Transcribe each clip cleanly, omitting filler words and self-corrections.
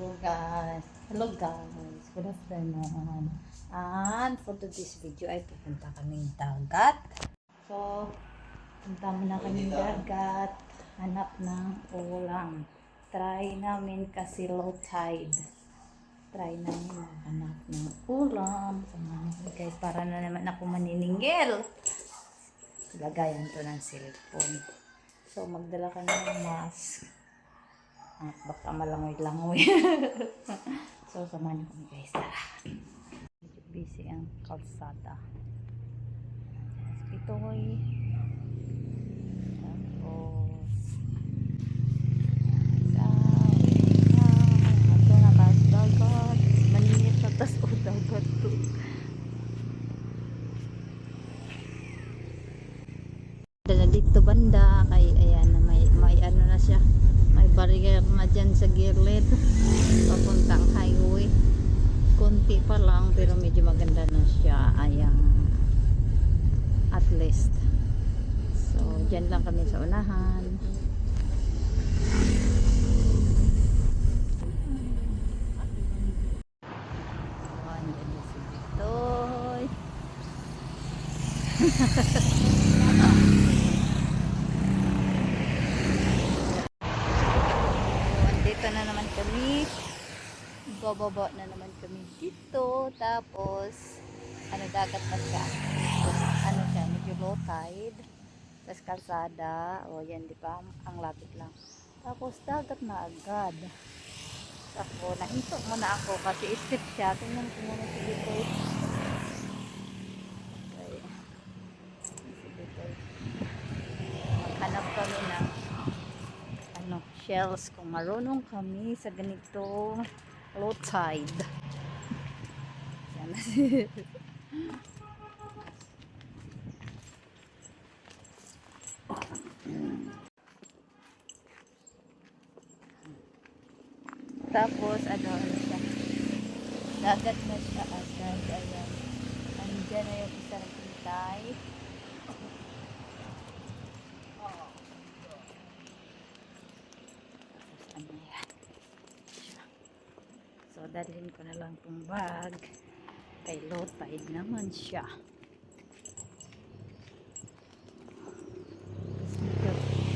Hello guys, good afternoon. And for today's video ay pupunta kaming dagat. So, punta muna kaming dagat, hanap ng ulam. Try namin kasi low tide. Try namin hanap ng ulam. Samahan ko guys, para na naman ako maniningil. Lagayan to ng cellphone. So, magdala ka ng mask. At baka malangoy-langoy. So, samahan niyo kami guys. Tara. Medyo busy ang kalsada. Pitoy. Tapos ito na taas dagat. Maninit na tas o dagat to. Dala dito banda. Kay ayan na may ano na siya. May barrier na dyan sa gilid papuntang highway. Kunti pa lang pero medyo maganda na siya. Ayan, at least. So dyan lang kami sa unahan. Dyan na si Bitoy. Dito na naman kami, bababa na naman kami dito. Tapos ano, dagat na siya. Ano siya, medyo low tide. Tapos kalsada, o yan, di ba, ang lapit lang. Tapos dagat na agad. Ako, nahinto muna ako kasi steep siya. Tingnan ko muna si Bitoy. Okay. Si Bitoy, maghanap kami ng shells kung marunong kami sa ganitong low tide. Yan. Tapos ano siya, dagat na siya agad. Ayan, andyan na yung isang pintay. So, dalhin ko na lang itong bag. Kay low tide naman siya.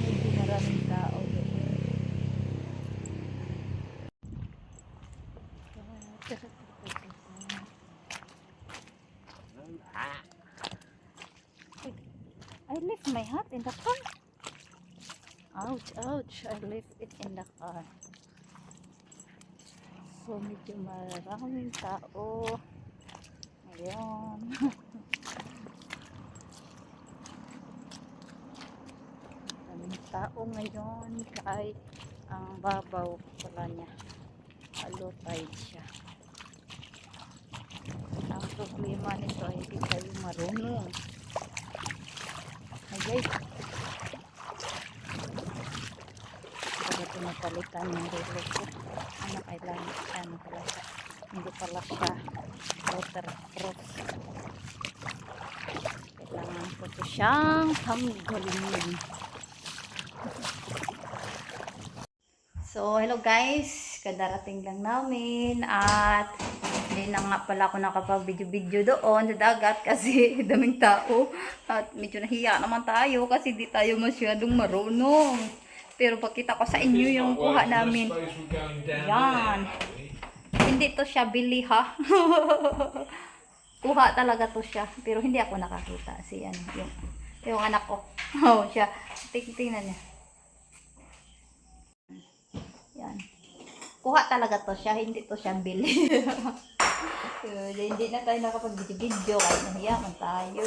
Medyo maraming tao doon. I left my hat in the car. Ouch, ouch. I left it in the car. So, medyo maraming tao. Ayan. Maraming tao ngayon. Kahit ang babaw pala niya. Low tide siya. Ang problema nito ay hindi tayo marunong. Ay guys. Ito napalitan ng relo ko. Ano kailangan? Ano pala siya? Hindi pala siya waterproof. Kailangan ko ito siyang tanggalin. So, hello guys. Kadarating lang namin. At hindi na nga pala ako nakapag-video-video doon sa dagat kasi daming tao. At medyo nahiya naman tayo kasi di tayo masyadong marunong. Pero pakita ko sa inyo yung kuha namin. Yan. Hindi to siya bili ha. Kuha talaga to siya. Pero hindi ako nakakita. Si ano, yung anak ko. Oh, siya. Tingnan niya. Yan. Kuha talaga to siya. Hindi to siya bili. Hindi na tayo nakapag-video. Kahit nahiyaman tayo.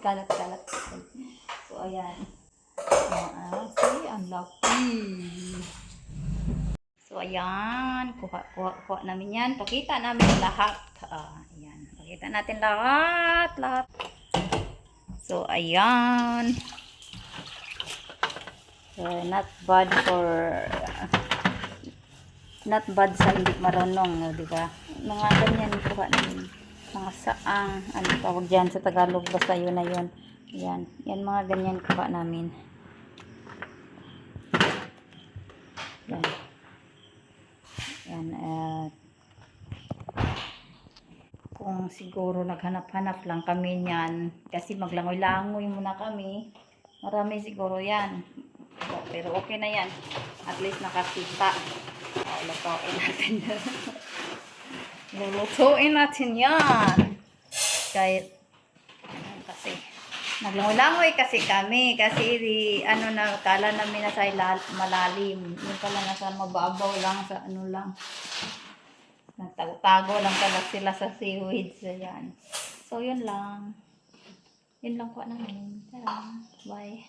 Kalat-kalat. So, ayan. See, ang laki. So, ayan. Kuha namin yan. Pakita namin lahat. Ayan. Pakita natin lahat. So, ayan. So, not bad sa hindi marunong, no, diba? Mga ganyan kuha namin. Mga saang, ano tawag dyan sa Tagalog, basta yun na yun. Ayan. Yan mga ganyan kuha namin. Yan. Yan, at kung siguro naghanap-hanap lang kami niyan, kasi maglangoy-langoy muna kami, marami siguro yan. Pero okay na yan. At least nakakita. Lutuin natin yan. Lulutuin natin yan. Kahit, kasi, naglangoy-langoy kasi kami. Kasi, kala namin nasa malalim. Yung pala nasa mababaw lang, sa ano lang. Nagtago-tago lang pala sila sa seaweed. So, yan. So, yun lang. Yun lang po namin. Tara. Bye.